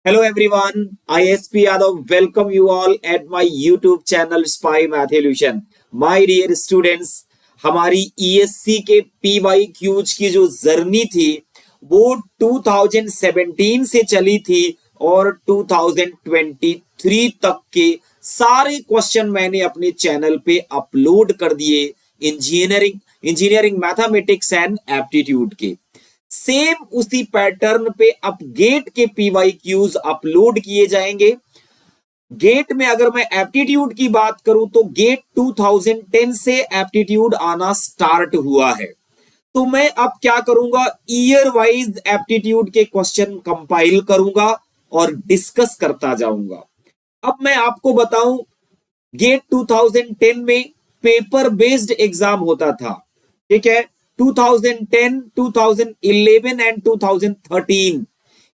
Hello everyone, ISP Yadav welcome you all at my YouTube channel Spy Mathelution. My dear students, हमारी ESC के PYQs की जो journey थी वो 2017 से चली थी और 2023 तक के सारे क्वेश्चन मैंने अपने चैनल पे अपलोड कर दिए इंजीनियरिंग मैथमेटिक्स एंड एप्टीट्यूड के। सेम उसी पैटर्न पे अब गेट के पीवाईक्यूज अपलोड किए जाएंगे। गेट में अगर मैं एप्टीट्यूड की बात करूं तो गेट 2010 से एप्टीट्यूड आना स्टार्ट हुआ है। तो मैं अब क्या करूंगा, ईयर वाइज एप्टीट्यूड के क्वेश्चन कंपाइल करूंगा और डिस्कस करता जाऊंगा। अब मैं आपको बताऊं, गेट 2010 में पेपर बेस्ड एग्जाम होता था, ठीक है। 2010, 2011 एंड 2013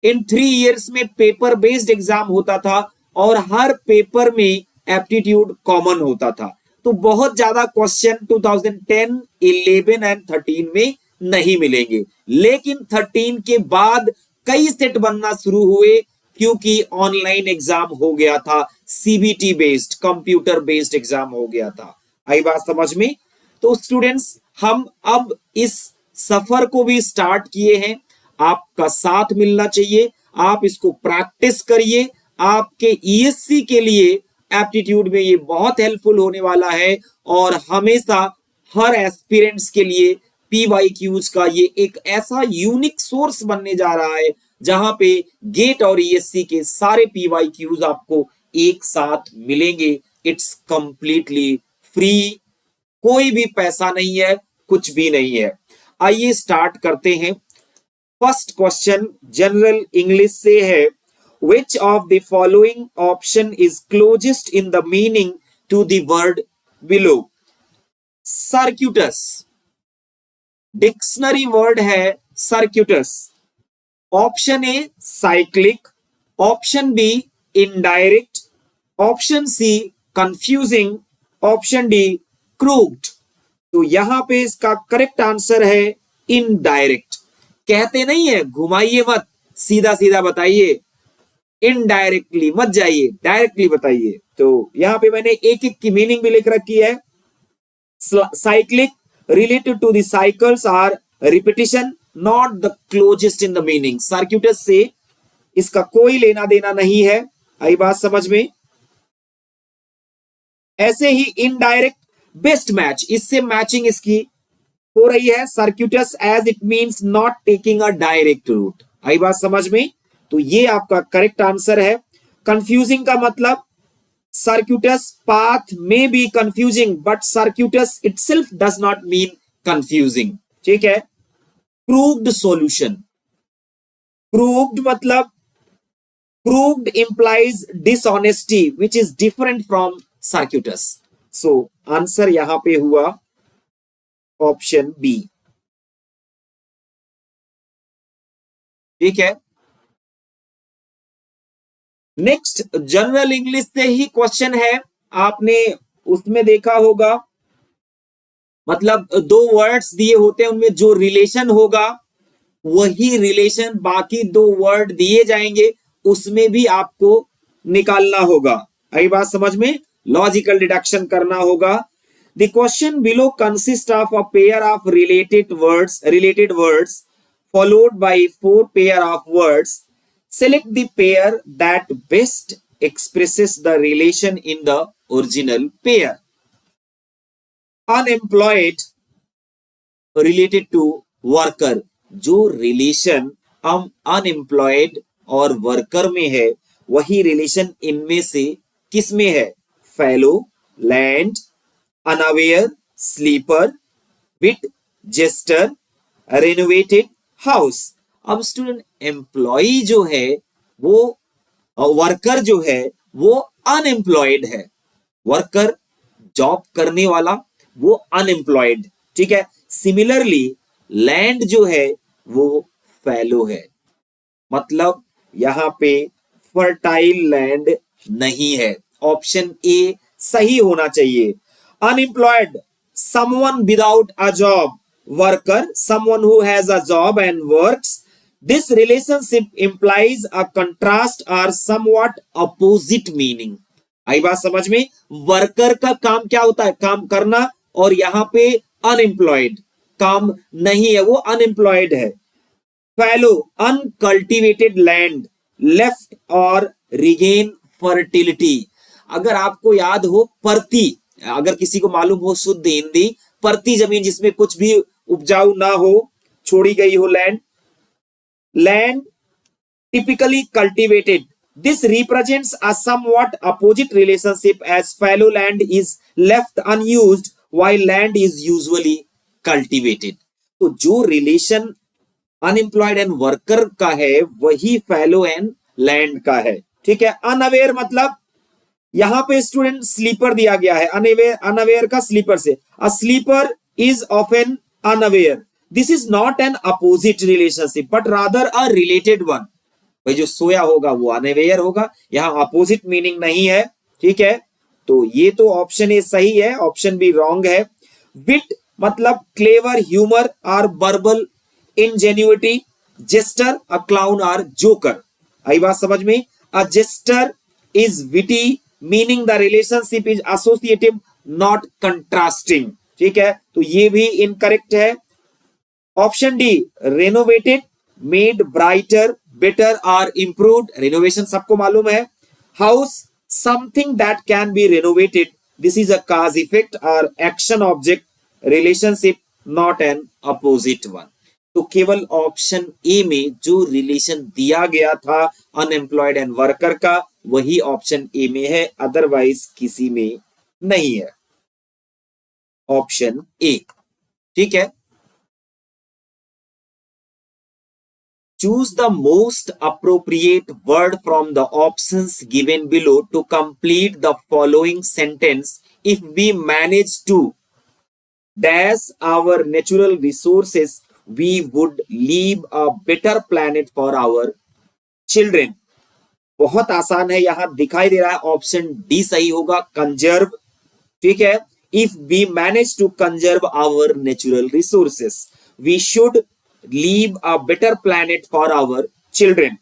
इन 3 इयर्स में पेपर बेस्ड एग्जाम होता था और हर पेपर में एप्टीट्यूड कॉमन होता था। तो बहुत ज्यादा क्वेश्चन 2010, 11 एंड 13 में नहीं मिलेंगे, लेकिन 13 के बाद कई सेट बनना शुरू हुए क्योंकि ऑनलाइन एग्जाम हो गया था, CBT based computer based exam हो गया था। आई बात समझ में? तो स्टूडेंट्स, हम अब इस सफर को भी स्टार्ट किए हैं। आपका साथ मिलना चाहिए, आप इसको प्रैक्टिस करिए। आपके ईएससी के लिए एप्टीट्यूड में ये बहुत हेल्पफुल होने वाला है और हमेशा हर एस्पिरेंट्स के लिए पीवाईक्यूज का ये एक ऐसा यूनिक सोर्स बनने जा रहा है जहां पे गेट और ईएससी के सारे पीवाईक्यूज आपको एक साथ मिलेंगे। इट्स कंप्लीटली फ्री, कोई भी पैसा नहीं है, कुछ भी नहीं है। आइए स्टार्ट करते हैं। फर्स्ट क्वेश्चन जनरल इंग्लिश से है, which of the following option is closest in the meaning to the word below? Circuitous, dictionary word है circuitous. Option A cyclic, option B indirect, option C confusing, option D crooked. तो यहां पे इसका correct answer है indirect. कहते नहीं है घुमाइए मत, सीधा सीधा बताइए, इनडायरेक्टली मत जाइए, डायरेक्टली बताइए। तो यहां पे मैंने एक एक की मीनिंग भी लिख रखी है। Cyclic, related to the cycles or repetition, not the closest in the meaning. Circuitous से इसका कोई लेना देना नहीं है। आई बात समझ में? ऐसे ही इनडायरेक्ट बेस्ट मैच, इससे मैचिंग इसकी हो रही है। Circuitous as it means not taking a direct route. आई बात समझ में? तो ये आपका करेक्ट आंसर है। कंफ्यूजिंग का मतलब, circuitous path may be confusing but circuitous itself does not mean confusing, ठीक है। क्रूक्ड सॉल्यूशन, क्रूक्ड मतलब crooked implies dishonesty which is different from circuitous. So answer यहां पे हुआ ऑप्शन बी, ठीक है। नेक्स्ट जनरल इंग्लिश से ही क्वेश्चन है, आपने उसमें देखा होगा, मतलब 2 वर्ड्स दिए होते हैं, उनमें जो रिलेशन होगा वही रिलेशन बाकी 2 वर्ड दिए जाएंगे उसमें भी आपको निकालना होगा। आई बात समझ में? लॉजिकल डिडक्शन करना होगा। The question below consist of a pair of related words followed by 4 pair of words. Select the pair that best expresses the relation in the original pair. Unemployed related to worker, जो relation हम unemployed और worker में है वही relation इनमें से किस में है? फेलो, लैंड, अनअवेयर, स्लीपर, विट, जेस्टर, रेनोवेटेड, हाउस। अब स्टूडेंट, एम्प्लॉई जो है वो, वर्कर जो है वो अनएम्प्लॉयड है, वर्कर जॉब करने वाला वो अनएम्प्लॉयड, ठीक है। सिमिलरली लैंड जो है वो फैलो है, मतलब यहां पे फर्टाइल लैंड नहीं है। ऑप्शन ए सही होना चाहिए। Unemployed, someone without a job, worker, someone who has a job and works, this relationship implies a contrast और समवॉट अपोजिट मीनिंग। आई बात समझ में? वर्कर का काम क्या होता है? काम करना, और यहां पे अनएम्प्लॉयड, काम नहीं है, वो अनएम्प्लॉयड है। फैलो, अनकल्टिवेटेड लैंड, लेफ्ट और रिगेन फर्टिलिटी। अगर आपको याद हो परती, अगर किसी को मालूम हो शुद्ध हिंदी, परती जमीन जिसमें कुछ भी उपजाऊ ना हो, छोड़ी गई हो land, land typically cultivated. This represents a somewhat opposite relationship as fallow land is left unused while land is usually cultivated. तो जो रिलेशन अनएम्प्लॉयड एंड वर्कर का है वही फैलो एंड लैंड का है। ठीक है। अनअवेयर मतलब यहां पे स्टूडेंट स्लीपर दिया गया है, अनअवेयर, अनअवेयर का स्लीपर से, a sleeper is often unaware. This is not an opposite relationship but rather a related one. भाई जो सोया होगा वो अनअवेयर होगा, यहां अपोजिट मीनिंग नहीं है। ठीक है, तो ये तो ऑप्शन ए सही है, ऑप्शन बी रॉन्ग है। विट मतलब क्लेवर, ह्यूमर और verbal ingenuity. Jester a clown और जोकर। आई बात समझ में? A jester is witty meaning the relationship is associative not contrasting. ठीक है, तो ये भी इनकरेक्ट है। Option D renovated, made brighter, better और इंप्रूव्ड। रेनोवेशन सबको मालूम है। House something that can be renovated, this is a cause effect और action object relationship, not an opposite one. तो केवल ऑप्शन ए में जो रिलेशन दिया गया था अनएम्प्लॉयड एंड वर्कर का, वही ऑप्शन ए में है, अदरवाइज किसी में नहीं है। Option A. ठीक है। Choose the most appropriate word from the options given below to complete the following sentence. If we manage to dash our natural resources, we would leave a better planet for our children. बहुत आसान है, यहां दिखाई दे रहा है option D सही होगा, conserve. ठीक है, if we manage to conserve our natural resources, we should leave a better planet for our children.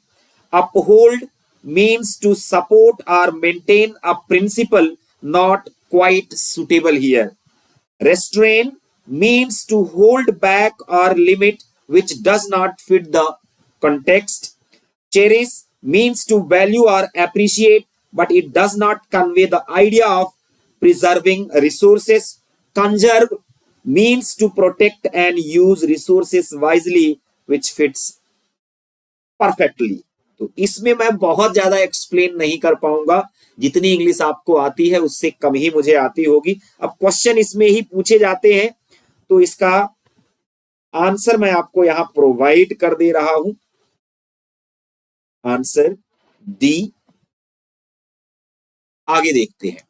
Uphold means to support or maintain a principle not quite suitable here. Restrain means to hold back or limit which does not fit the context. Cherish means to value or appreciate, but it does not convey the idea of preserving resources. Conserve means to protect and use resources wisely, which fits perfectly. तो इसमें मैं बहुत ज्यादा explain नहीं कर पाऊंगा, जितनी English आपको आती है उससे कम ही मुझे आती होगी। अब क्वेश्चन इसमें ही पूछे जाते हैं, तो इसका आंसर मैं आपको यहां प्रोवाइड कर दे रहा हूं। Answer D. आगे देखते हैं।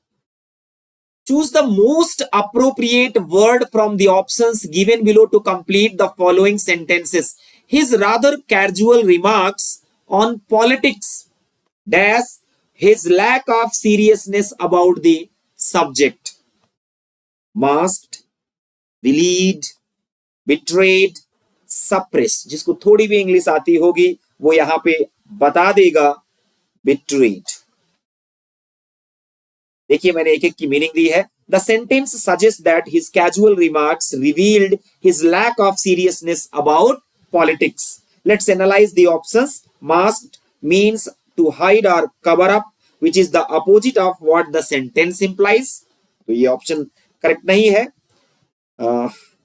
Choose the most appropriate word from the options given below to complete the following sentences. His rather casual remarks on politics dash his lack of seriousness about the subject. Masked, bullied, betrayed, suppressed. जिसको थोड़ी भी English आती होगी वो यहां पे बता देगा betrayed। देखिए मैंने एक एक की मीनिंग दी है। The sentence suggests that his casual remarks revealed his lack of seriousness about politics. Let's analyze the options. Masked means to hide or cover up, which is the opposite of what the sentence implies. तो ये option correct नहीं है।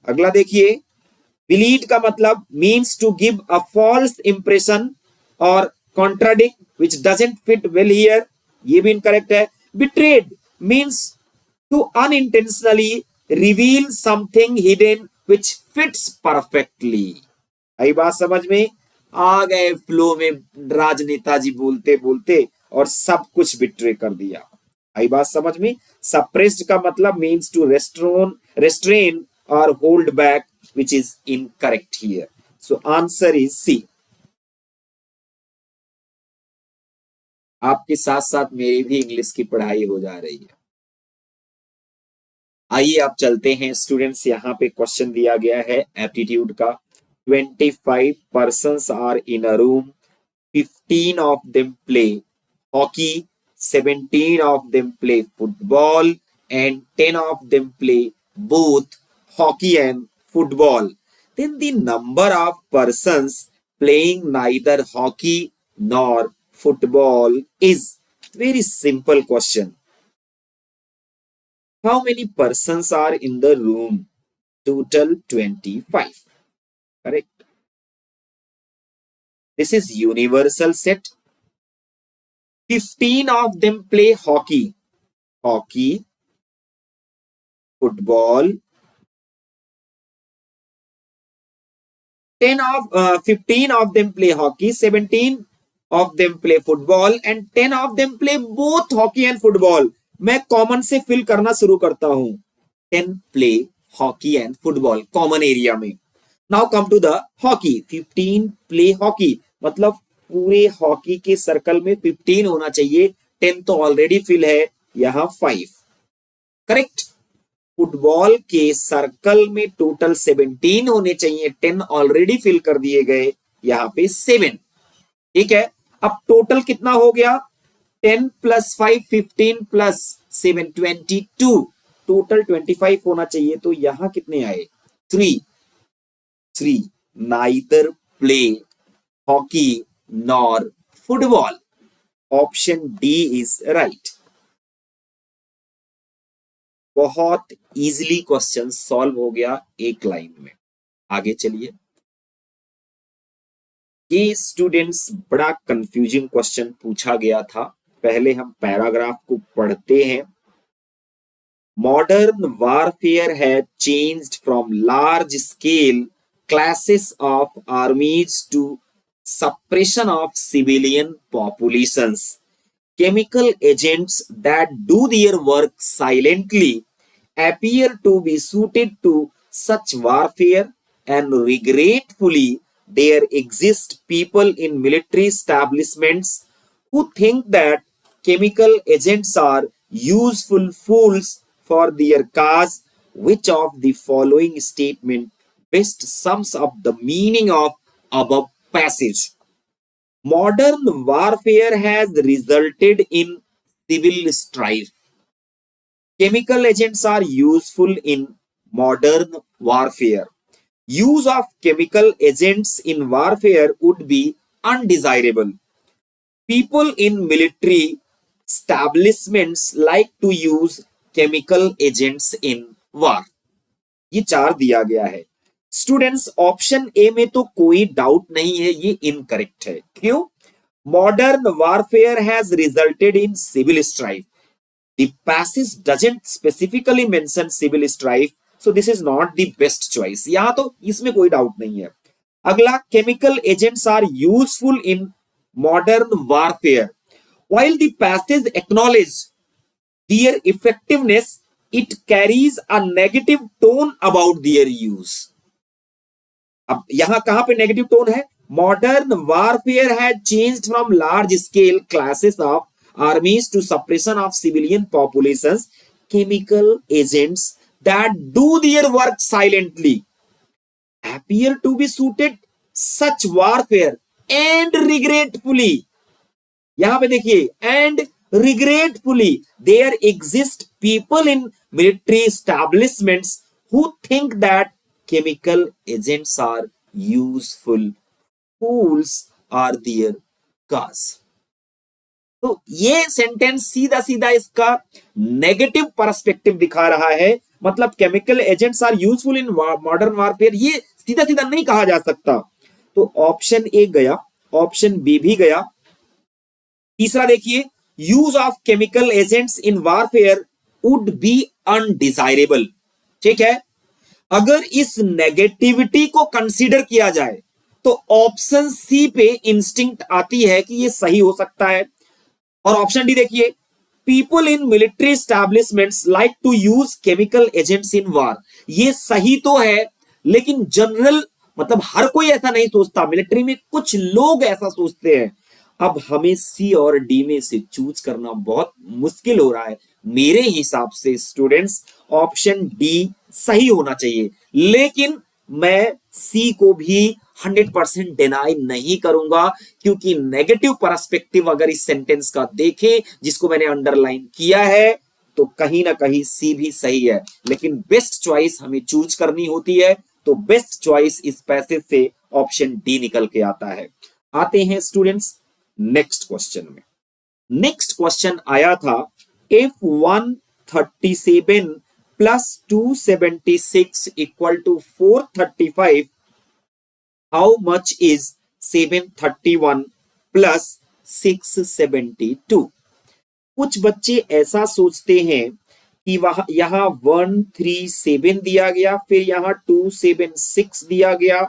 अगला देखिए, Belied का मतलब means to give a false impression or contradict, which doesn't fit well here. ये भी इनकरेक्ट है। Betrayed means to unintentionally reveal something hidden which fits perfectly. आई बात समझ में? आ गए फ्लो में राजनेता जी बोलते बोलते और सब कुछ बिट्रे कर दिया। आई बात समझ में? सप्रेस्ड का मतलब means to restrain or hold back, which is incorrect here. So answer is C. आपके साथ साथ मेरी भी इंग्लिश की पढ़ाई हो जा रही है। आइए आप चलते हैं स्टूडेंट्स, यहाँ पे क्वेश्चन दिया गया है एप्टीट्यूड का। 25 persons are in a room. 15 of them play hockey, 17 of them play football, and 10 of them play both hockey and football. Then the number of persons playing neither hockey nor football is very simple question. How many persons are in the room? Total 25. Correct. This is universal set. 15 of them play hockey. Hockey, football. 15 of them play hockey, 17 of them play football and 10 of them play both hockey and football. मैं common से fill करना शुरू करता हूं. 10 play hockey and football common area में. Now come to the hockey. 15 play hockey, मतलब पूरे hockey के सर्कल में 15 होना चाहिए. 10 तो ऑलरेडी फिल है, यहां 5. करेक्ट. फुटबॉल के सर्कल में टोटल 17 होने चाहिए. 10 ऑलरेडी फिल कर दिए गए, यहां पे 7. ठीक है. अब टोटल कितना हो गया? 10 प्लस 5 15 प्लस 7 22. टोटल 25 होना चाहिए, तो यहां कितने आए? 3. Neither play hockey nor football. Option D is right. बहुत इजीली क्वेश्चन सॉल्व हो गया एक लाइन में. आगे चलिए. ये स्टूडेंट्स बड़ा कंफ्यूजिंग क्वेश्चन पूछा गया था. पहले हम पैराग्राफ को पढ़ते हैं. Modern warfare has changed from large scale clashes of armies to suppression of civilian populations. Chemical agents that do their work silently appear to be suited to such warfare, and regretfully there exist people in military establishments who think that chemical agents are useful fools for their cause. Which of the following statement best sums up the meaning of above passage? Modern warfare has resulted in civil strife. Chemical agents are useful in modern warfare. Use of chemical agents in warfare would be undesirable. People in military establishments like to use chemical agents in war. ये 4 दिया गया है. Students option A में तो कोई doubt नहीं है, ये इनकरेक्ट है. क्यों? Modern warfare has resulted in civil strife. The passage doesn't specifically mention civil strife, so this is not the best choice. यहां तो इसमें कोई डाउट नहीं है. अगला, chemical agents are useful in modern warfare. While the passage acknowledge their effectiveness, it carries a negative tone about their use. अब यहां कहां पे नेगेटिव टोन है? Modern warfare has changed from large scale clashes of armies to suppression of civilian populations. Chemical agents that do their work silently appear to be suited such warfare and regretfully. यहां पे देखिए, and regretfully there exist people in military establishments who think that chemical agents are useful fools are their cause. तो ये sentence सीधा सीधा इसका negative perspective दिखा रहा है. मतलब chemical agents are useful in modern warfare, ये सीधा सीधा नहीं कहा जा सकता. तो ऑप्शन ए गया, ऑप्शन बी भी गया. तीसरा देखिए, use of chemical agents in warfare would be undesirable. ठीक है. अगर इस नेगेटिविटी को कंसीडर किया जाए तो ऑप्शन सी पे इंस्टिंक्ट आती है कि ये सही हो सकता है. और ऑप्शन डी देखिए, people in military establishments like to use chemical agents in war. ये सही तो है, लेकिन जनरल मतलब हर कोई ऐसा नहीं सोचता. मिलिट्री में कुछ लोग ऐसा सोचते हैं. अब हमें सी और डी में से चूज करना बहुत मुश्किल हो रहा है. मेरे हिसाब से स्टूडेंट्स ऑप्शन डी सही होना चाहिए, लेकिन मैं सी को भी 100% डिनाई नहीं करूंगा, क्योंकि नेगेटिव पर्सपेक्टिव अगर इस सेंटेंस का देखें जिसको मैंने अंडरलाइन किया है, तो कहीं ना कहीं सी भी सही है, लेकिन बेस्ट चॉइस हमें चूज करनी होती है, तो बेस्ट चॉइस इस पैसेज से ऑप्शन डी निकल के आता है। आते हैं स्टूडेंट्स नेक्स्ट क्वेश्चन में। नेक्स्ट क्वेश्चन आया था, if 137 plus 276 equal to 435, how much is 731 plus 672। कुछ बच्चे ऐसा सोचते हैं कि वहां यहां 137 दिया गया, फिर यहां 276 दिया गया,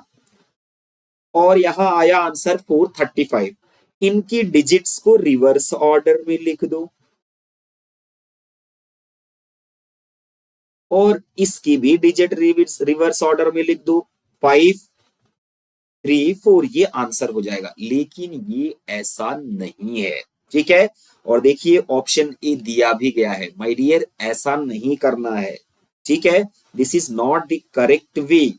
और यहां आया आंसर 435। इनकी डिजिट्स को रिवर्स ऑर्डर में लिख दो और इसकी भी डिजिट रिवर्स ऑर्डर में लिख दो, 5 3 4, ये आंसर हो जाएगा। लेकिन ये ऐसा नहीं है, ठीक है। और देखिए ऑप्शन ए दिया भी गया है, माय डियर ऐसा नहीं करना है, ठीक है। This is not the correct way.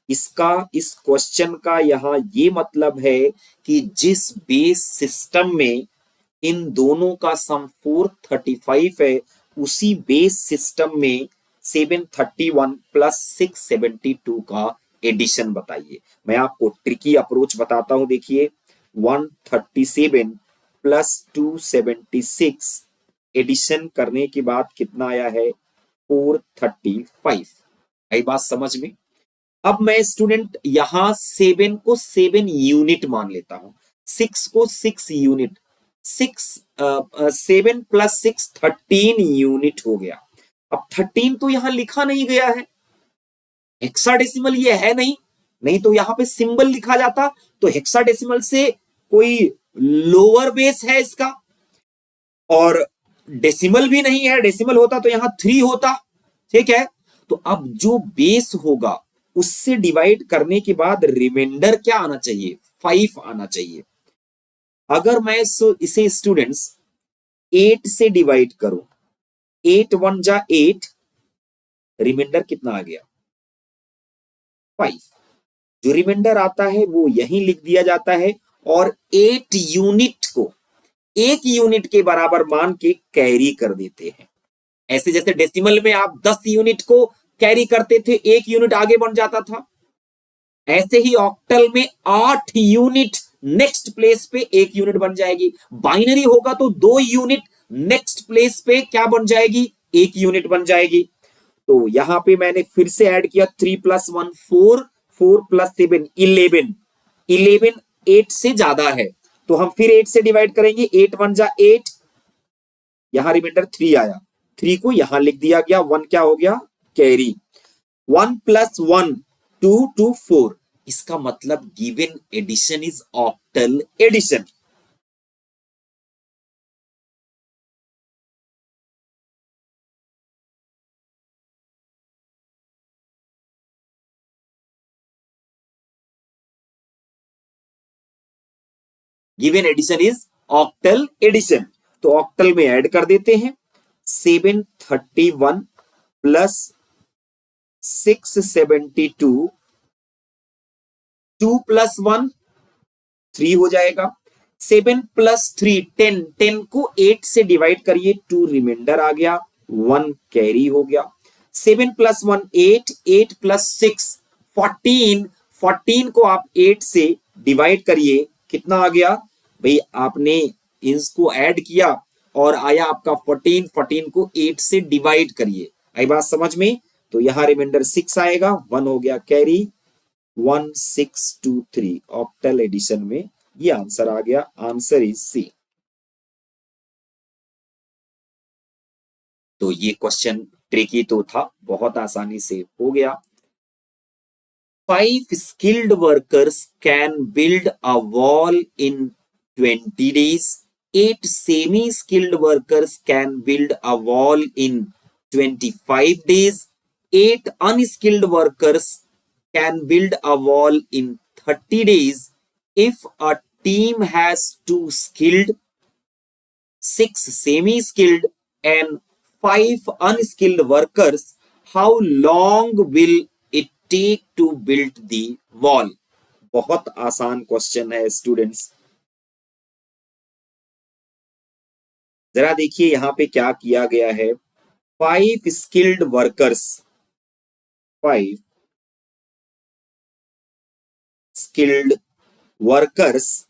इसका इस क्वेश्चन का यहाँ ये मतलब है कि जिस बेस सिस्टम में इन दोनों का सम 435 है, उसी बेस सिस्टम में 731 प्लस 672 का एडिशन बताइए। मैं आपको ट्रिकी अप्रोच बताता हूं, देखिए 137 प्लस 276 एडिशन करने के बाद कितना आया है, 435। आई बात समझ में। अब मैं स्टूडेंट यहां 7 को 7 यूनिट मान लेता हूं, 6 को 6 यूनिट, 7 प्लस 6 13 यूनिट हो गया। अब 13 तो यहां लिखा नहीं गया है, हेक्साडेसिमल ये है नहीं, नहीं तो यहां पे सिंबल लिखा जाता, तो हेक्साडेसिमल से कोई लोअर बेस है इसका, और डेसिमल भी नहीं है, डेसिमल होता तो यहां 3 होता, ठीक है। तो अब जो बेस होगा उससे डिवाइड करने के बाद रिमाइंडर क्या आना चाहिए, 5 आना चाहिए। अगर मैं इसे स्टूडेंट्स 8 से डिवाइड करूं, 8 1 जा 8, रिमाइंडर कितना आ गया, 5। जो रिमाइंडर आता है वो यहीं लिख दिया जाता है, और 8 यूनिट को 1 यूनिट के बराबर मान के कैरी कर देते हैं। ऐसे जैसे डेसिमल में आप 10 यूनिट को कैरी करते थे, 1 यूनिट आगे बढ़ जाता था, ऐसे ही ऑक्टल में 8 यूनिट नेक्स्ट प्लेस पे 1 यूनिट बन जाएगी। बाइनरी होगा तो 2 यूनिट नेक्स्ट प्लेस पे क्या बन जाएगी, 1 यूनिट बन जाएगी। तो यहां पे मैंने फिर से ऐड किया, 3 प्लस 1 4, 4 प्लस 7 11, 11 8 से ज्यादा है, तो हम फिर 8 से डिवाइड करेंगे, 8 1 जा 8, यहां रिमाइंडर 3 आया, 3 को यहां लिख दिया गया, 1 क्या हो गया, कैरी। 1 प्लस 1 2 2 4, इसका मतलब given addition is octal addition. Given addition is octal addition. तो ऑक्टल में ऐड कर देते हैं, 731 प्लस 672, 2 प्लस 1 3 हो जाएगा, 7 प्लस 3 10, 10 को 8 से डिवाइड करिए, 2 रिमाइंडर आ गया, 1 कैरी हो गया। 7 प्लस 1 8, 8 प्लस 6 14, 14 को आप 8 से डिवाइड करिए, कितना आ गया भाई, आपने इसको ऐड किया और आया आपका 14, 14 को 8 से डिवाइड करिए। आई बात समझ में। तो यहां रिमाइंडर 6 आएगा, 1 हो गया कैरी, 1623 ऑक्टल एडिशन में ये आंसर आ गया। Answer is C. तो ये क्वेश्चन ट्रिकी तो था, बहुत आसानी से हो गया। 5 skilled workers can build a wall in 20 days. 8 semi-skilled workers can build a wall in 25 days. 8 unskilled workers can build a wall in 30 days. If a team has 2 skilled, 6 semi-skilled and 5 unskilled workers, how long will it take to build the wall? बहुत आसान question है students. जरा देखिए यहां पे क्या किया गया है। 5 skilled workers, 5 skilled workers,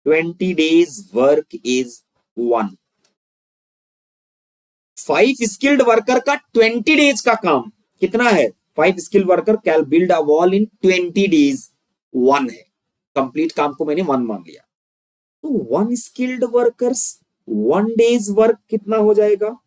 20 days work is 1। 5 skilled worker का 20 डेज का काम कितना है? 5 skilled worker can build a wall in 20 days, 1 है। कंप्लीट काम को मैंने 1 मान लिया। तो 1 स्किल्ड वर्कर्स 1 डेज वर्क कितना हो जाएगा?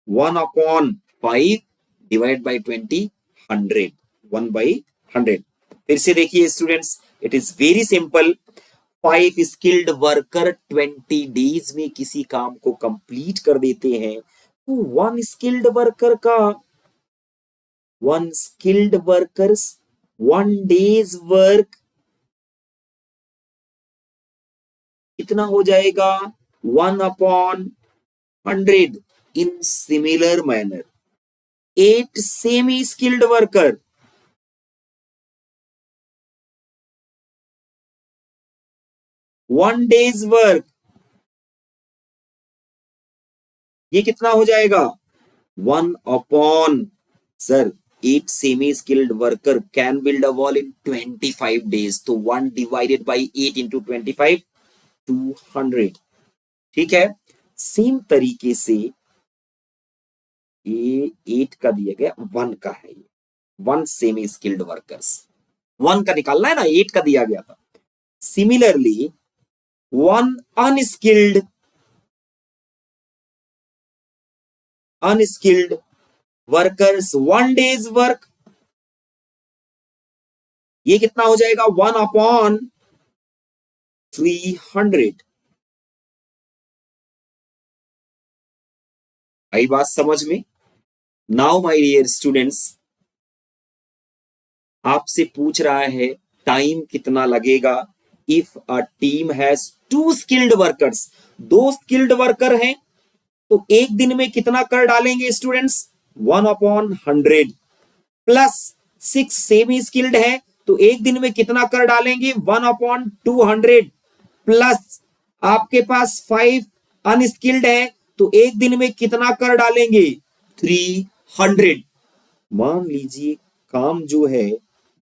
1/5 डिवाइड बाई 20, 100, 1/100। फिर से देखिए students, it is very simple. 5 skilled worker 20 days में किसी काम को कंप्लीट कर देते हैं, तो 1 स्किल्ड वर्कर्स 1 डेज वर्क कितना हो जाएगा? 1/100। In similar manner 8 semi skilled worker 1 days work, ये कितना हो जाएगा? 1/, sir 8 semi skilled worker can build a wall in 25 days, तो 1 डिवाइडेड बाई 8 इंटू 25, 200। ठीक है। सेम तरीके से ये 8 का दिया गया, 1 का है, ये 1 सेमी स्किल्ड वर्कर्स, 1 का निकालना है ना, 8 का दिया गया था। Similarly 1 unskilled workers 1 days work, ये कितना हो जाएगा? 1/300। आई बात समझ में? नाउ माय डियर स्टूडेंट्स, आपसे पूछ रहा है टाइम कितना लगेगा। If a team has 2 skilled workers, 2 skilled worker हैं, तो एक दिन में कितना कर डालेंगे स्टूडेंट्स? 1/100 प्लस 6 सेमी स्किल्ड है, तो एक दिन में कितना कर डालेंगे? 1/200 प्लस आपके पास 5 अनस्किल्ड है, तो एक दिन में कितना कर डालेंगे? 300। मान लीजिए काम जो है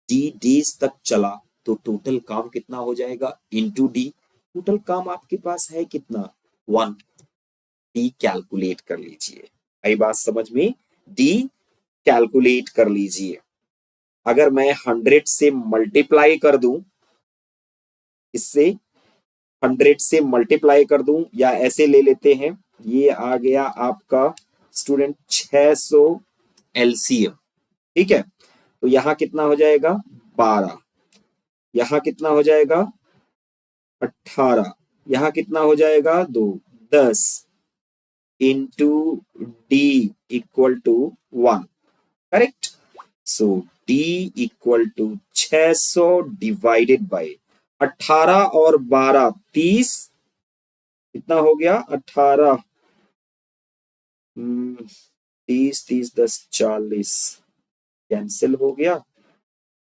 डी डेज तक चला, तो टोटल काम कितना हो जाएगा? Into D. टोटल काम आपके पास है कितना? 1। डी कैलकुलेट कर लीजिए। आई बात समझ में? डी कैलकुलेट कर लीजिए। अगर मैं 100 से मल्टीप्लाई कर दूं, इससे 100 से मल्टीप्लाई कर दूं, या ऐसे ले लेते हैं, ये आ गया आपका स्टूडेंट 600 एलसीएम। ठीक है, तो यहां कितना हो जाएगा? 12, यहां कितना हो जाएगा? 18, यहां कितना हो जाएगा? 2, 10 into D equal to 1। Correct. So D equal to 600 divided by 18 और 12, 30, कितना हो गया? 18, 30, 30, 10, 40 कैंसिल हो गया,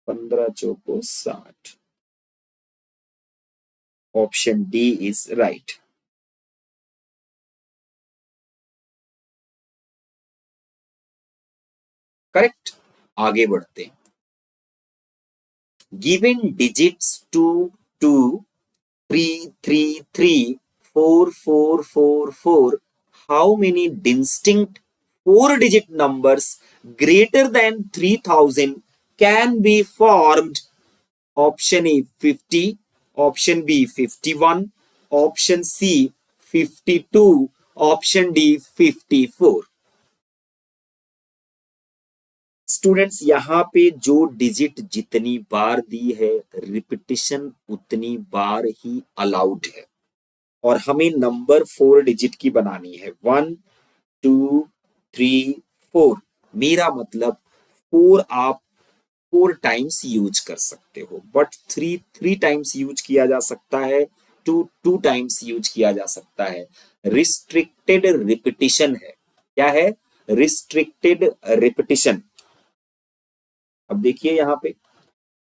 15 चौको 60। Option D is right. Correct. आगे बढ़ते हैं। Given digits 2, 2, 3, 3, 3, 4, 4, 4, 4, how many distinct 4-digit numbers greater than 3000 can be formed? Option A 50, option B 51, option C 52, option D 54। Students यहां पे जो डिजिट जितनी बार दी है, रिपीटिशन उतनी बार ही अलाउड है, और हमें नंबर 4 डिजिट की बनानी है। 1, 2, 3, 4। मेरा मतलब 4 आप 4 टाइम्स यूज कर सकते हो, बट 3 टाइम्स यूज किया जा सकता है, टू टाइम्स यूज किया जा सकता है। रिस्ट्रिक्टेड रिपीटिशन है। क्या है? Restricted repetition. अब देखिए यहां पे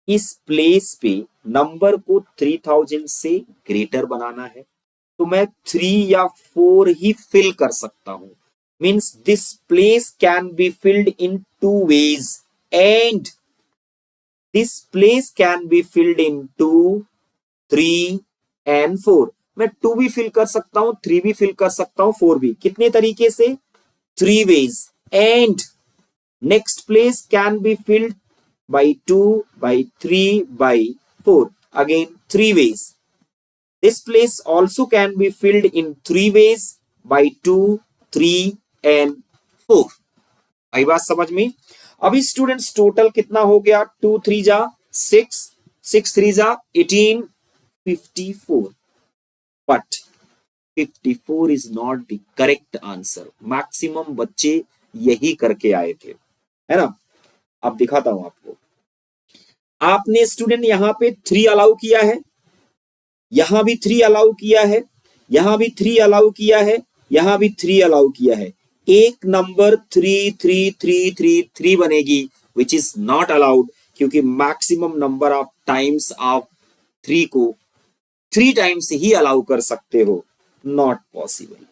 इस प्लेस पे नंबर को 3000 से ग्रेटर बनाना है, तो मैं 3 या 4 ही फिल कर सकता हूं। Means this place can be filled in 2 ways and this place can be filled in 2, 3 and 4। मैं 2 भी फिल कर सकता हूं, 3 भी फिल कर सकता हूं, 4 भी। कितने तरीके से? 3 ways and next place can be filled by 2, by 3, by 4. Again 3 ways. This place also can be filled in 3 ways by 2, 3 and 4. आई बात समझ में? अभी स्टूडेंट्स टोटल कितना हो गया? 2 3 जा 6, 6 3 जा 18, 54. But 54 is not the correct answer. Maximum बच्चे यही करके आए थे, है ना? अब दिखाता हूं आपको। आपने स्टूडेंट यहां पे 3 अलाउ किया है, यहां भी 3 अलाउ किया है, यहां भी 3 अलाउ किया है, यहां भी 3 अलाउ किया है। एक नंबर 3 3 3 3 3 बनेगी, विच इज नॉट अलाउड, क्योंकि मैक्सिमम नंबर ऑफ टाइम्स आप 3 को 3 टाइम्स ही अलाउ कर सकते हो। Not possible.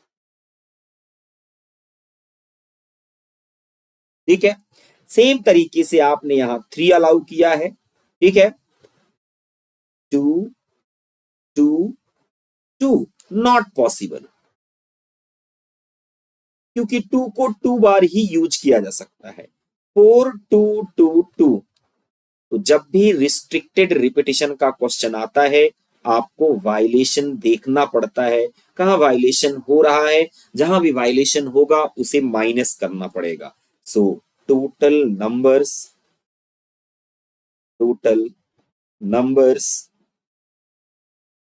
ठीक है, सेम तरीके से आपने यहां 3 अलाउ किया है। ठीक है, 2 2 2 नॉट पॉसिबल, क्योंकि 2 को 2 बार ही यूज किया जा सकता है। 4 2 2 2। तो जब भी रिस्ट्रिक्टेड रिपीटिशन का क्वेश्चन आता है, आपको वायलेशन देखना पड़ता है। कहां वायलेशन हो रहा है? जहां भी वायलेशन होगा उसे माइनस करना पड़ेगा। सो total numbers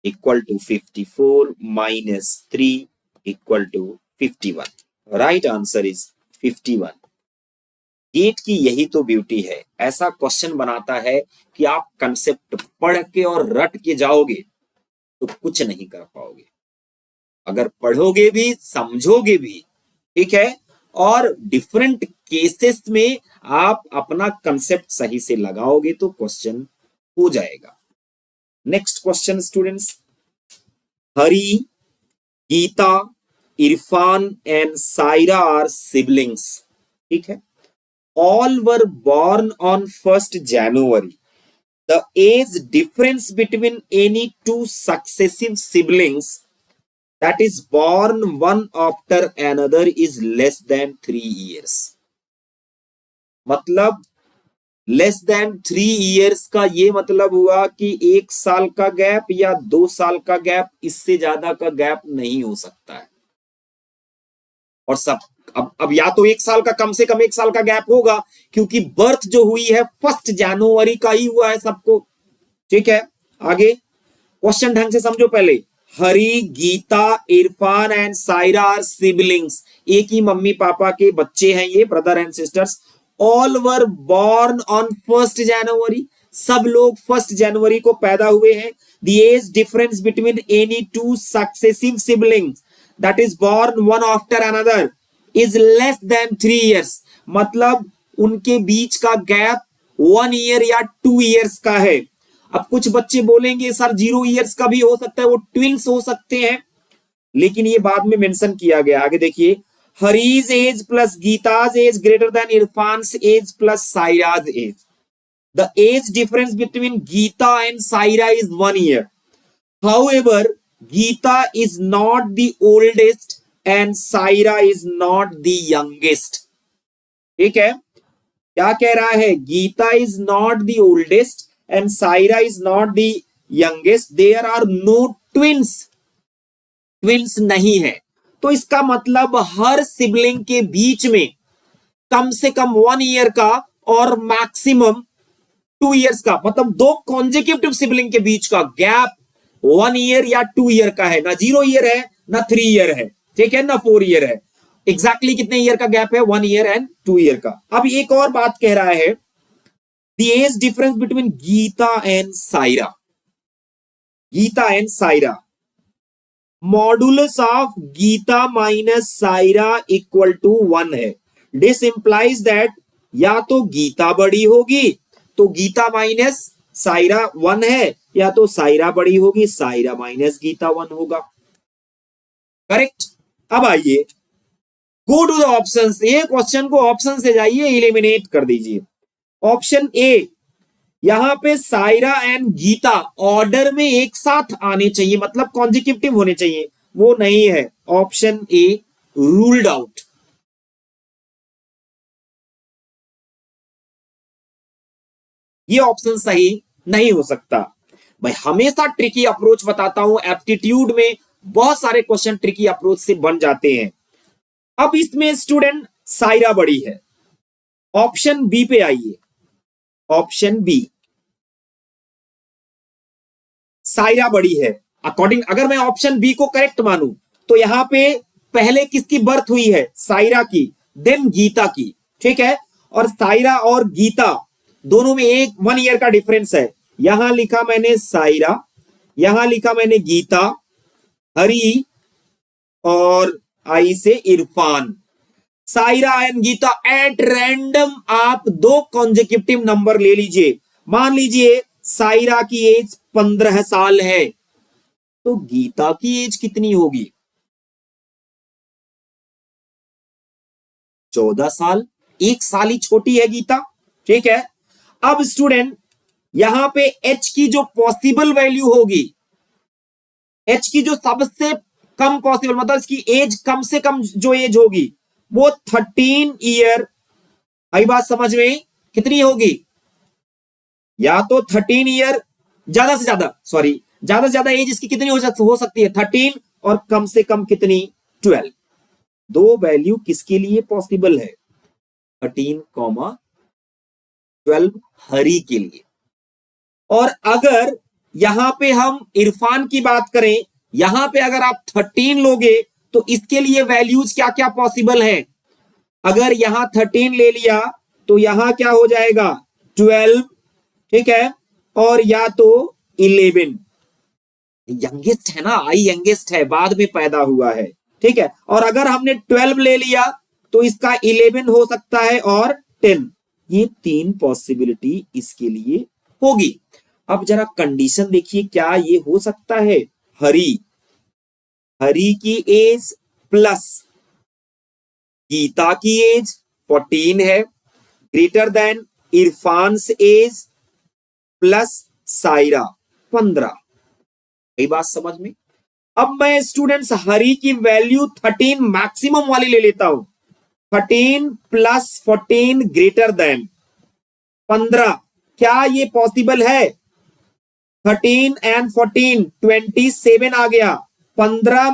equal to 54 minus 3 equal to 51. Right answer is 51. Gate की यही तो ब्यूटी है, ऐसा क्वेश्चन बनाता है कि आप कंसेप्ट पढ़ के और रट के जाओगे तो कुछ नहीं कर पाओगे। अगर पढ़ोगे भी, समझोगे भी, ठीक है, और डिफरेंट केसेस में आप अपना कंसेप्ट सही से लगाओगे तो क्वेश्चन हो जाएगा। Next question students, Hari, Gita, Irfan and Saira are siblings. ठीक है, all were born on 1st January. The age difference between any two successive siblings that is born one after another is less than 3 years. मतलब less than 3 years का ये मतलब हुआ कि 1 साल का गैप या 2 साल का गैप, इससे ज्यादा का गैप नहीं हो सकता है। और सब अब या तो 1 साल का, कम से कम 1 साल का गैप होगा, क्योंकि बर्थ जो हुई है 1st जनवरी का ही हुआ है सबको। ठीक है, आगे क्वेश्चन ढंग से समझो पहले। Hari, Gita, Irfan and Saira are siblings. एक ही मम्मी पापा के बच्चे हैं ये, brother and sisters. All were born on 1st January. सब लोग 1st जनवरी को पैदा हुए हैं। The age difference between any two successive siblings that is born one after another is less than 3 years. मतलब उनके बीच का गैप 1 year या 2 years का है। अब कुछ बच्चे बोलेंगे सर 0 years का भी हो सकता है, वो ट्विंस हो सकते हैं, लेकिन ये बाद में मेंशन किया गया। आगे देखिए, Hari's age plus Gita's age greater than Irfan's age plus Saira's age. The age difference between Gita and Saira is 1 year. However, Geeta is not the oldest and Saira is not the youngest. ठीक है, क्या कह रहा है? Gita is not the oldest and Saira is not the youngest. There are no twins. Twins नहीं है, तो इसका मतलब हर सिबलिंग के बीच में कम से कम 1 year का और मैक्सिमम 2 years का, मतलब 2 कॉन्जिक्यूटिव सिबलिंग के बीच का गैप 1 year या 2 year का है। ना 0 year है, ना 3 year है, ठीक है, ना 4 year है। एग्जैक्टली कितने ईयर का गैप है? 1 year एंड 2 year का। अब एक और बात कह रहा है, the age difference between Gita and Saira. Gita and Saira, modulus of Gita minus Saira equal to 1 है। दिस इंप्लाइज दैट या तो गीता बड़ी होगी तो गीता माइनस सायरा 1 है, या तो सायरा बड़ी होगी सायरा माइनस गीता 1 होगा। करेक्ट। अब आइए गो टू द ऑप्शंस। ये क्वेश्चन को ऑप्शन से जाइए, इलिमिनेट कर दीजिए। ऑप्शन ए, यहां पे सायरा एंड गीता ऑर्डर में एक साथ आने चाहिए, मतलब कॉन्जिक्यूटिव होने चाहिए, वो नहीं है। Option A ruled out. ये ऑप्शन सही नहीं हो सकता। मैं हमेशा ट्रिकी अप्रोच बताता हूं, एप्टीट्यूड में बहुत सारे क्वेश्चन ट्रिकी अप्रोच से बन जाते हैं। अब इसमें स्टूडेंट सायरा बड़ी है। ऑप्शन बी पे आइए। ऑप्शन बी, सायरा बड़ी है। अकॉर्डिंग, अगर मैं ऑप्शन बी को करेक्ट मानूं तो यहां पे पहले किसकी बर्थ हुई है? सायरा की, देन गीता की। ठीक है, और सायरा और गीता दोनों में 1 ईयर का डिफरेंस है। यहां लिखा मैंने सायरा, यहां लिखा मैंने गीता, हरी और आई से Irfan. Saira and Gita at random आप 2 कॉन्जिक्यूटिव नंबर ले लीजिए। मान लीजिए सायरा की एज 15 साल है, तो गीता की एज कितनी होगी? 14 साल। 1 साल ही छोटी है गीता। ठीक है, अब स्टूडेंट यहां पे एच की जो पॉसिबल वैल्यू होगी, एच की जो सबसे कम पॉसिबल, मतलब इसकी एज कम से कम जो एज होगी वो 13 ईयर। आई बात समझ में? कितनी होगी? या तो 13 ईयर, ज्यादा से ज्यादा, सॉरी, ज्यादा से ज्यादा एज इसकी कितनी हो सकती है? 13, और कम से कम कितनी? 12। दो वैल्यू किसके लिए पॉसिबल है? 13, 12 हरी के लिए। और अगर यहां पे हम इरफान की बात करें, यहां पे अगर आप 13 लोगे तो इसके लिए वैल्यूज क्या क्या पॉसिबल है? अगर यहां 13 ले लिया तो यहां क्या हो जाएगा? 12। ठीक है, और या तो 11। यंगेस्ट है ना, आई यंगेस्ट है, बाद में पैदा हुआ है। ठीक है, और अगर हमने 12 ले लिया तो इसका 11 हो सकता है और 10। ये 3 पॉसिबिलिटी इसके लिए होगी। अब जरा कंडीशन देखिए, क्या ये हो सकता है? हरी, हरी की एज प्लस गीता की एज 14 है, greater than Irfan age plus Saira 15। यही बात समझ में? अब मैं स्टूडेंट्स हरी की वैल्यू 13 मैक्सिमम वाली ले लेता हूं। 13 प्लस 14 ग्रेटर देन 15। क्या ये पॉसिबल है? 13 एंड 14 27 आ गया। 15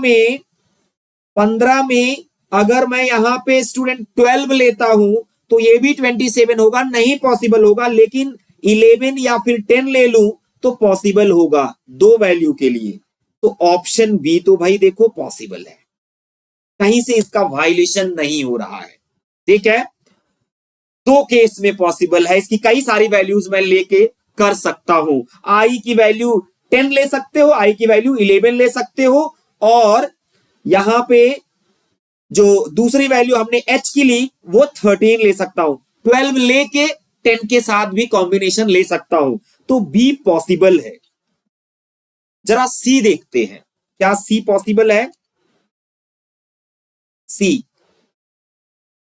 में अगर मैं यहां पे स्टूडेंट 12 लेता हूं तो ये भी 27 होगा, नहीं पॉसिबल होगा। लेकिन 11 या फिर 10 ले लूं तो पॉसिबल होगा, 2 वैल्यू के लिए। तो ऑप्शन बी तो भाई देखो पॉसिबल है, कहीं से इसका वायलेशन नहीं हो रहा है। ठीक है, 2 केस में पॉसिबल है, इसकी कई सारी वैल्यूज मैं लेके कर सकता हूं। आई की वैल्यू 10 ले सकते हो, आई की वैल्यू 11 ले सकते हो, और यहां पे जो दूसरी वैल्यू हमने एच की ली वो 13 ले सकता हूं। 12 लेके 10 के साथ भी कॉम्बिनेशन ले सकता हूं। तो बी पॉसिबल है। जरा सी देखते हैं, क्या सी पॉसिबल है? सी,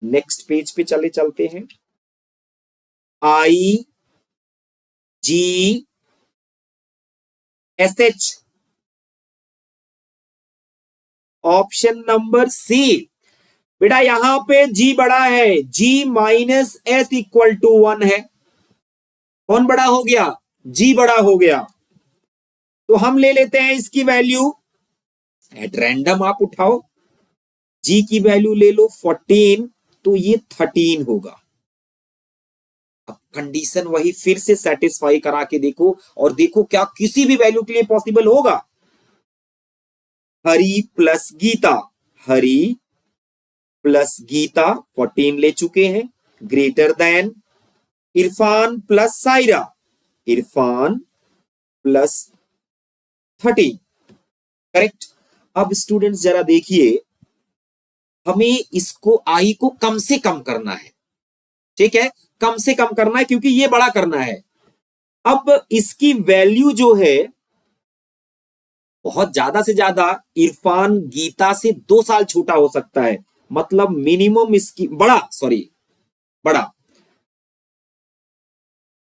नेक्स्ट पेज पे चलते हैं। I G S H, option number C. बेटा यहां पे जी बड़ा है, G minus S equal to 1 है। कौन बड़ा हो गया? जी बड़ा हो गया। तो हम ले लेते हैं इसकी वैल्यू एट रैंडम, आप उठाओ, जी की वैल्यू ले लो 14, तो ये 13 होगा। अब कंडीशन वही फिर से सेटिस्फाई करा के देखो, और देखो क्या किसी भी वैल्यू के लिए पॉसिबल होगा। हरी प्लस गीता, हरी प्लस गीता 14 ले चुके हैं, greater than Irfan plus Saira, Irfan plus 13। Correct. अब स्टूडेंट्स जरा देखिए, हमें इसको आई को कम से कम करना है, ठीक है, कम से कम करना है क्योंकि ये बड़ा करना है। अब इसकी वैल्यू जो है बहुत ज्यादा से ज्यादा इरफान गीता से 2 साल छोटा हो सकता है, मतलब मिनिमम इसकी बड़ा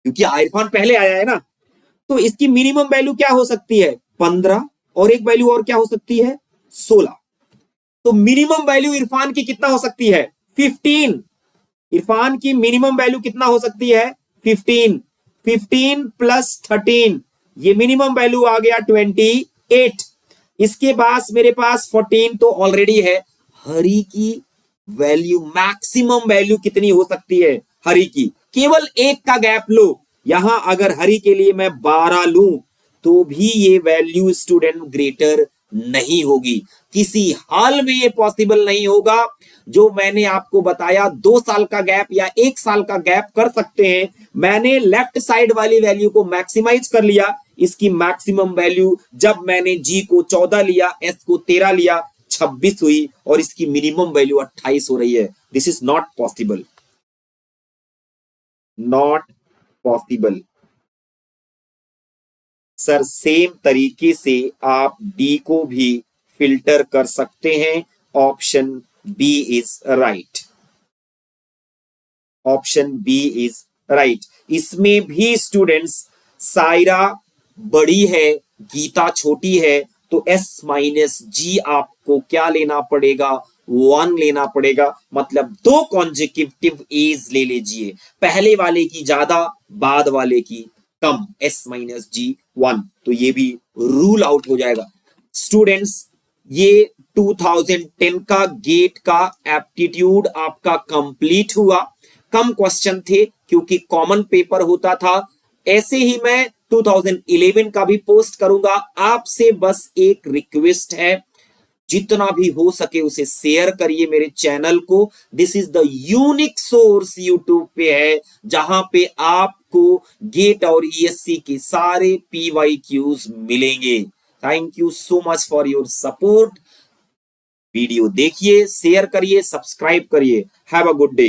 क्योंकि इरफान पहले आया है ना, तो इसकी मिनिमम वैल्यू क्या हो सकती है 15, और एक वैल्यू और क्या हो सकती है 16। तो मिनिमम वैल्यू इरफान की कितना हो सकती है 15। इरफान की मिनिमम वैल्यू कितना हो सकती है 15। 15 प्लस 13, ये मिनिमम वैल्यू आ गया 28। इसके पास मेरे पास 14 तो ऑलरेडी है। हरी की वैल्यू, मैक्सिमम वैल्यू कितनी हो सकती है हरी की, केवल एक का गैप लो। यहां अगर हरी के लिए मैं 12 लूं तो भी ये वैल्यू स्टूडेंट ग्रेटर नहीं होगी, किसी हाल में ये पॉसिबल नहीं होगा। जो मैंने आपको बताया 2 साल का गैप या 1 साल का गैप कर सकते हैं, मैंने लेफ्ट साइड वाली वैल्यू को मैक्सिमाइज कर लिया। इसकी मैक्सिमम वैल्यू जब मैंने जी को 14 लिया, एस को 13 लिया, 26 हुई, और इसकी मिनिमम वैल्यू 28 हो रही है। This is not possible, not possible. Sir same तरीके से आप डी को भी फिल्टर कर सकते हैं। Option B is right, option B is right. इसमें भी स्टूडेंट्स सायरा बड़ी है, गीता छोटी है, तो एस माइनस जी आपको क्या लेना पड़ेगा 1 लेना पड़ेगा, मतलब 2 कॉन्जिक्यूटिव एज ले लीजिए, पहले वाले की ज्यादा बाद वाले की कम, एस माइनस जी 1, तो ये भी रूल आउट हो जाएगा। स्टूडेंट्स ये 2010 का गेट का एप्टीट्यूड आपका कंप्लीट हुआ। कम क्वेश्चन थे क्योंकि कॉमन पेपर होता था। ऐसे ही मैं 2011 का भी पोस्ट करूंगा। आपसे बस एक रिक्वेस्ट है, जितना भी हो सके उसे शेयर करिए मेरे चैनल को। This is the unique source YouTube पे है जहां पे आपको गेट और ईएससी के सारे पीवाईक्यूज मिलेंगे। Thank you so much for your support. Video देखिए, शेयर करिए, सब्सक्राइब करिए। Have a good day.